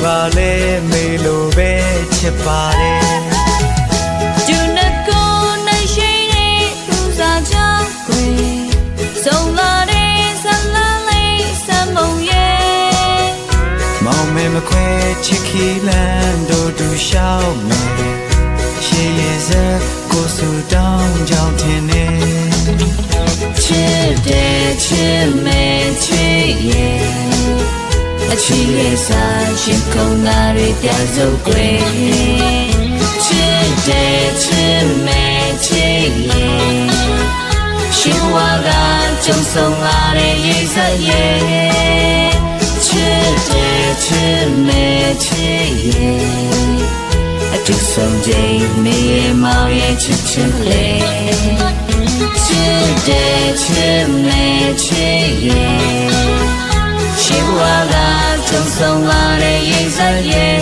ပါလဲမေလိုပဲချစ်ပါတယ် ကျူနကိုနိုင်ရှိတဲ့ပူဇာကြောင့်ကွယ်ဆုံးလာတဲ့ဇလာလေးစမုံရဲ့ မောင်မဲမခွဲချစ်ခီလန်တို့တူရှောက်မယ်ရှေးရစကိုစုတောင်းကြောင့်ထင်နေ ချစ်တဲ့ချစ်မဲ့ချစ်ရဲ့အချီရဲ့စာရှင်ကုန်လာတဲ့ပြစုံကွယ်ချစ်တဲ့ချစ်မဲ့ချစ်ရဲ့ရှင်ဝါကကြုံဆုံးလာတဲ့ရေးစက်ရဲ့ချစ်တဲ့ချစ်မဲ့ချစ်ရဲ့အတူဆုံးချိန်မေးမောင်ရဲ့ချစ်ချစ်လေးချစ်တဲ့ချစ်မဲ့ချစ်ရဲ့ရှိဘဝကကြုံဆုံးလာတဲ့ရေးစက်ရဲ့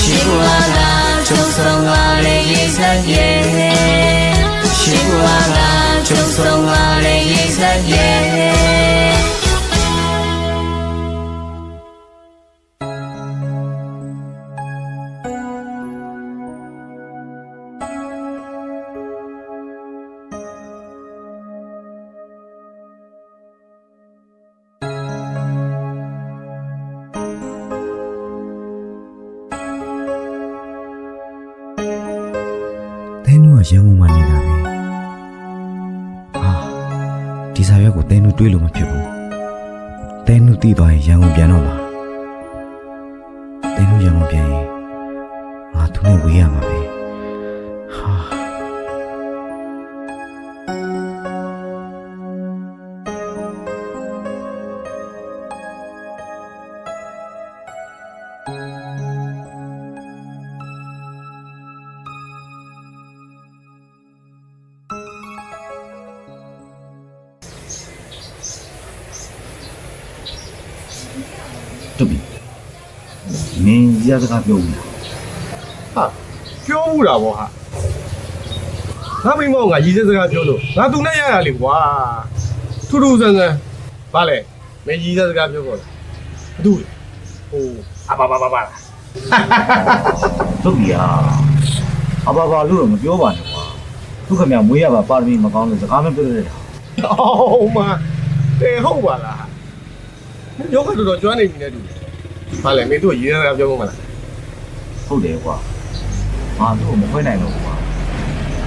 ရှိဘဝကကြုံဆုံးလာတဲ့ရေးစက်ရဲ့ရှိဘဝကကြုံဆုံးလာတဲ့ရေးစက်ရဲ့ တဲနူကရန်ကုန်မှာနေတာပဲဟာဒီစာရွက်ကိုတဲနူတွေးလို့မဖြစ်ဘူးတဲနူတည်သွားရင်ရန်ကုန်ပြန်တော့မှာတဲနူရန်ကုန်ပြန်ရင်ငါသူနဲ့ဝေးရမှာပဲဟာ တူပြီမင်းရစကားပြောဘူးလား ဟာပြောဘူးတာဗောဟာငါမိမောင်ငါရည်စဲစကားပြောလို့ငါသူနဲ့ရတာလေကွာထူးထူးဆန်းဆန်းဗာလေမင်းရည်စဲစကားပြောကောလားဘာတူလဲဟိုအပါပါ တူပြီအဘာလို့တော့မပြောပါနဲ့ကွာသူခင်ဗျမွေးရပါပါရမီမကောင်းလို့စကားမပြောရတဲ့ အော်မတေဟုတ်ပါလားယောဂတော်ကျွမ်းနေပြီနဲ့တူဗာလေမင်းတို့ရည်စဲစကားပြောမလား ဟုတ်တယ်ကွာငါတို့မခွဲနိုင်တော့ကွာ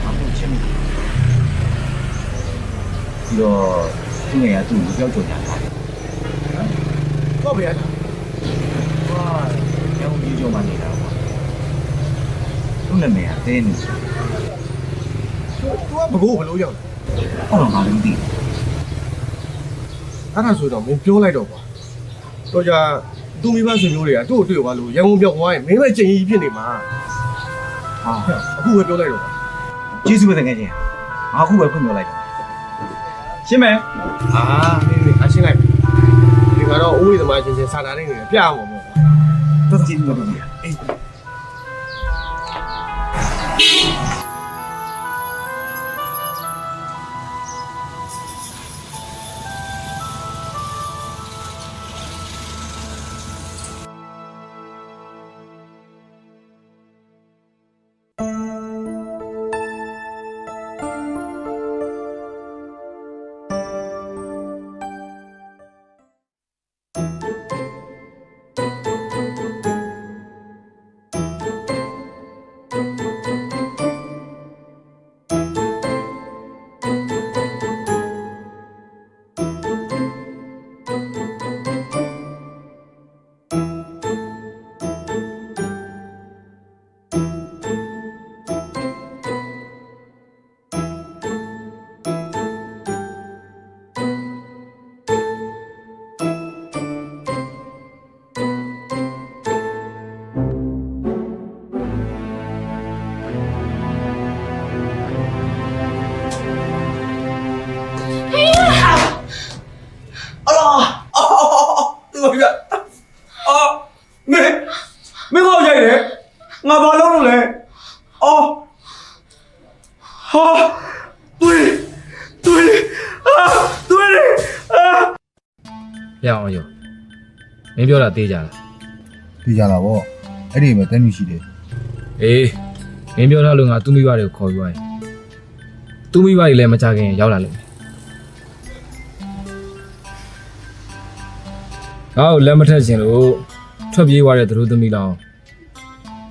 ငါတို့ချင်းပြီးတော့သူငယ်ကသူ့ကိုပြောကြညာတာ တော့ဗျာ ကွာရောင်ကြီးကြုံမှနေတာကွာသူ့နာမည်ကတဲနူ သူကဘကိုးဘလို့ရောက်လဲ ဟုတ်တော့ငါလည်းမသိ အဲ့ဒါဆိုတော့မင်းပြောလိုက်တော့ကွာတော့ကြာသူမိဘဆွေမျိုးတွေကသူ့ကိုတွေ့သွားလို့ရန်ကုန်ပြောက်သွားရင်မင်းပဲချိန်ကြီးဖြစ်နေမှာ ဟာ အခုပဲပြောလိုက်တော့ကွာ ကျေးဇူးပဲတကယ်ချင်းငါအခုပဲဖွင့်ပြောလိုက်တာရှင်းမယ် အာနေအရှင်းလိုက်ဒီကတော့အိုးရသမားချင်းချင်းစာနာနေနေပြအောင်ပေါ့ တော်ကျေးဇူးပါဗျာအေး မင်းဟောက်ရိုက်တယ်ငါဘာလုပ်လို့လဲအော်ဟာတွေးရအောင်ရောမင်းပြောတာသေးကြလား ပြေးကြတာပေါ့အဲ့ဒီမှာတန်းညူရှိတယ် အေးမင်းပြောထားလို့ငါသူ့မိဘတွေကိုခေါ်ပြီးသွားရင်သူ့မိဘတွေလည်းမကြခင်ရောက်လာလိမ့်မယ်ငါ့ကိုလက်မထက်ရှင်လို့ထွက်ပြေးသွားတဲ့သူတို့သမီးလောင်း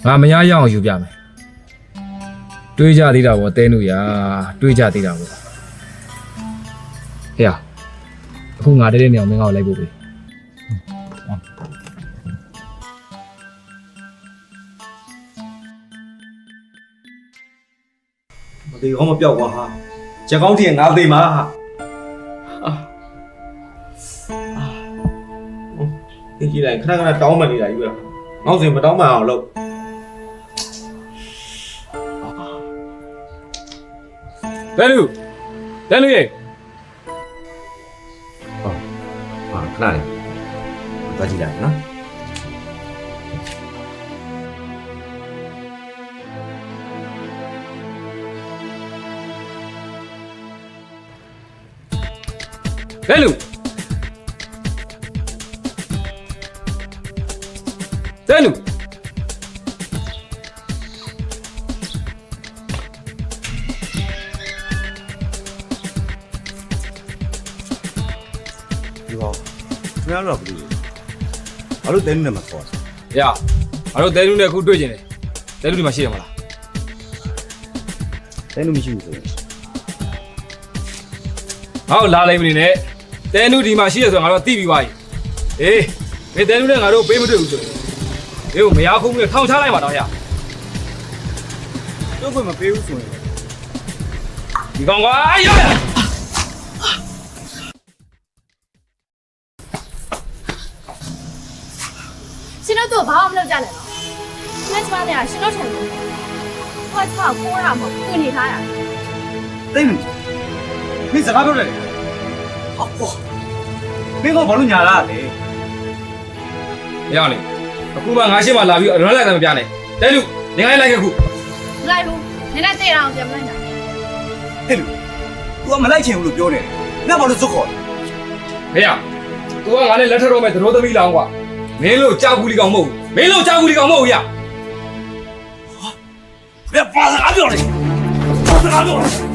ငါမရရအောင်ယူပြမယ်တွေးကြသေးတာပေါ့တဲနုရာတွေးကြသေးတာပေါ့ဟဲ့အခုငါတဲ့နေအောင်မင်းငါ့ကိုလိုက်ဖို့ပဲ မသေးကောင်းမပြောက်ကွာဟာချက်ကောင်းထင်ငါသေးမှာဟာဒီကြီးလိုက်ခဏခဏတောင်းမှနေတာယူရနောက်စဉ်မတောင်းမှအောင်လို့တဲနုရေ ဟာခဏလေးသွားကြည့်လိုက်နော် တဲနုဒီကောခင်ဗျားတို့ကဘယ်လိုလဲဘာလို့တဲနုနဲ့မခေါ် ရငါတို့တဲနုနဲ့အခုတွေ့ကျင်တယ်တဲနုဒီမှာရှိရမလား တဲနုမရှိဘူးဆိုရင် ငါ့ကိုလာလိုက်မနေနဲ့တဲနုဒီမှာရှိရဆိုတော့ငါတို့သိပြီးသွားပြီအေးမင်းတဲနုနဲ့ငါတို့ပေးမတွေ့ဘူးဆိုရင်အေးကိုမရခုံးနဲ့ထောင်ချလိုက်ပါတော့ရ တို့ခွင့်မပေးဘူးဆိုရင် ဒီကောင်ကွာရရ ရှင်တို့တော့ဘာမှမလုပ်ကြနဲ့နော်။ငါ့ချမနဲ့ကရှင်တို့ထံလို့။ဟောချမကိုခိုးတာမဟုတ်ဘူးနေထားတာ တဲနုမင်းစကားပြောတယ်ဟာကွာမင်းကဘာလို့ညာလာလဲ ရလေအခုမှငါရှင်းမှလာပြီးရမ်းလိုက်တယ်မပြနဲ့တဲနုနေငါလိုက်ခဲ့ခု ။မလိုက်ဘူး။နည်းနည်းတေးအောင်ပြန်မလိုက်နိုင် ဟဲ့လူ तू ကမလိုက်ချင်ဘူးလို့ပြောနေတယ်ငါဘာလို့စွတ်ခေါ်လဲ ဖေရ तू ကငါနဲ့လက်ထပ်တော့မဲ့သတော်သမီးလောင်းကွာမင်းလို့ကြောက်ဘူးလီကောင်မဟုတ်ဘူးမင်းလို့ကြောက်ဘူးလီကောင်မဟုတ်ဘူးရ ဘယ်ပါစကားပြောလဲပါစကားပြောလဲ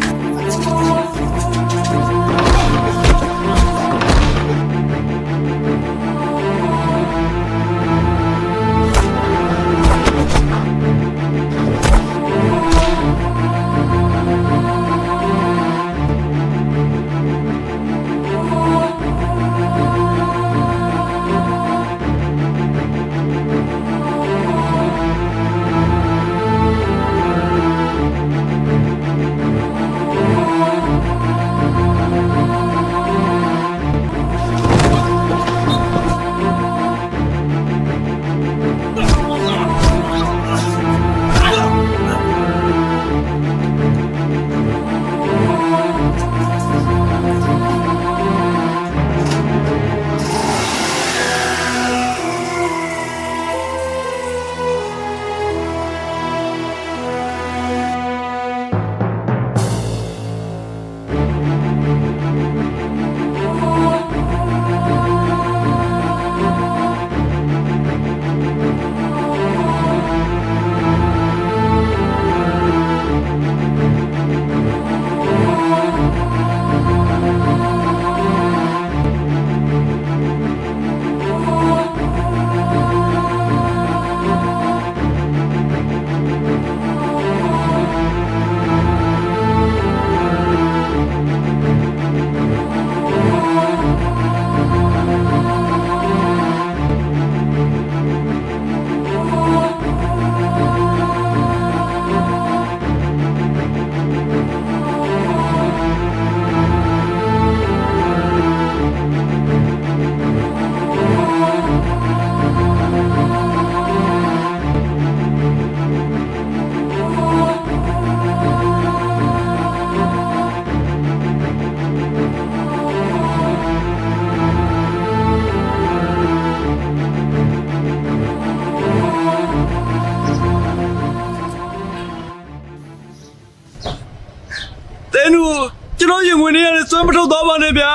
ကျွန်တော်ရင်ဝင်နေရတဲ့စွမ်းမထုတ်သွားပါနဲ့ဗျာ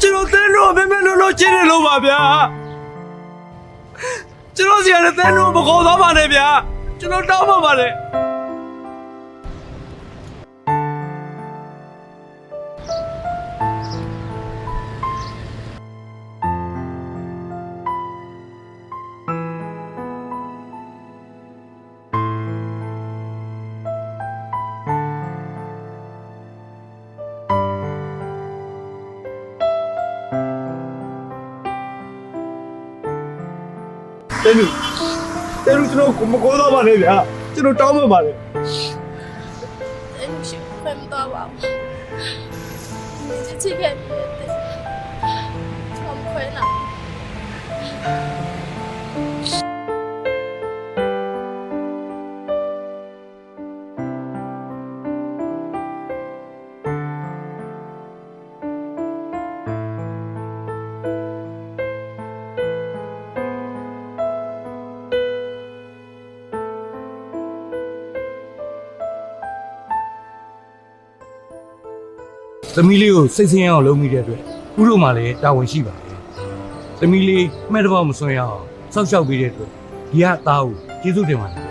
ကျွန်တော်တဲလို့မဲမဲလို့လို့ချင်းနေလို့ပါဗျာ စီရတဲ့တဲနူမခေါ်သွားပါနဲ့ဗျာကျွန်တော်တောင်းပါပါလေတဲနူကျွန်တော်မခေါ်သွားပါနဲ့ဗျာကျွန်တော်တောင်းပါပါလေ အဲ့လိုရှိခွင့်မတော့ပါဘူးဒီချစ်ခဲ့ပြီကျွန်တော်ခွင့်လာ သမီးလေးကိုစိတ်ဆင်းရအောင်လုပ်မိတဲ့အတွက်ဥတို့မှလည်းတာဝန်ရှိပါတယ်သမီးလေးမှတ်တော့မစွန့်ရအောင်စောက်ရှောက်ပေးတဲ့အတွက်ဒီကသားကိုကျေးဇူးတင်ပါတယ်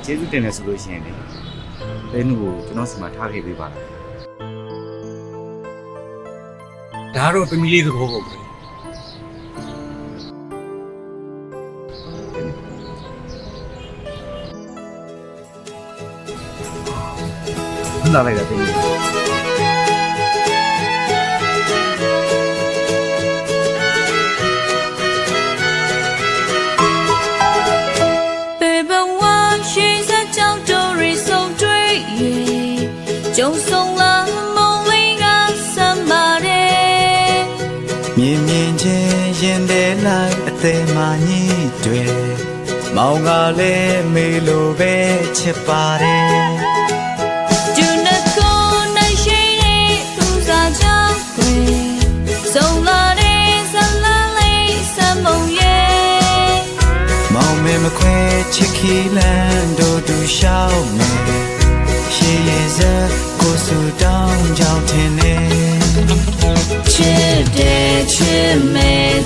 ကျေးဇူးတင်တယ်ဆိုလို့ရှိရင်လေတဲနူကိုကျွန်တော်စီမှာထားခဲ့ပေးပါလား ဒါတော့သမီးလေးသဘောပေါ့ပဲ လာလိုက်တာတဲနူ 就送了梦里个什么的，绵绵间眼泪来在马尼对，毛伢嘞没路呗七八的。就那个那些的路上交汇，送了的送了嘞什么耶？毛妹妹快吃起来都都小妹。夜夜热，过树当朝天嘞。吃的吃没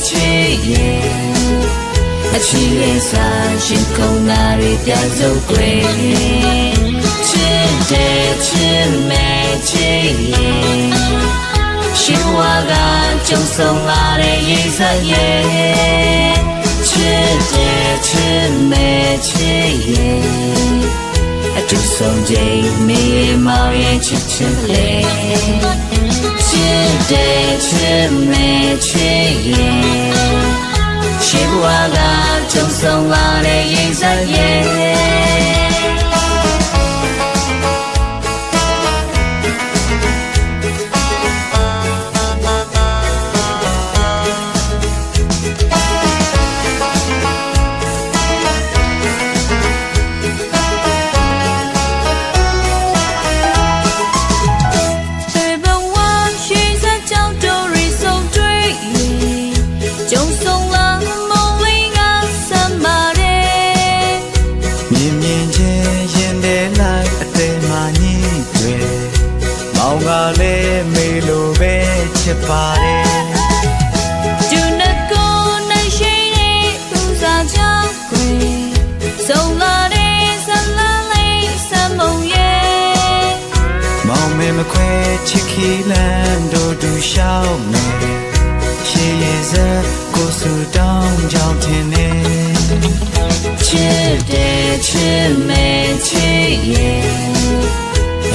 吃耶，去夜山星空那里叼走归。吃的吃没吃耶，是我个就送来的一三夜。吃的吃没吃耶。就送这美貌也吃吃嘞，吃的吃没吃耶，是我个就送来的一三夜。就那个那些的路上交汇，送了的送了嘞什么耶？毛妹妹快吃起来都都小妹，夜夜热过树当朝天嘞。吃的吃没吃耶，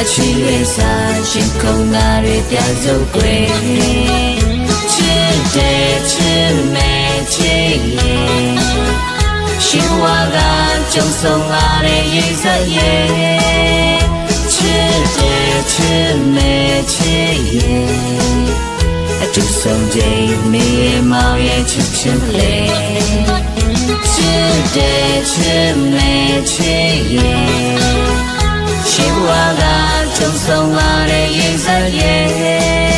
去夜山星空那里叼走归。吃的吃没吃耶，是我个就送来的一三夜。吃的吃没吃耶，就送这美貌也吃吃嘞。吃的吃没吃耶，是我个就送来的一三夜。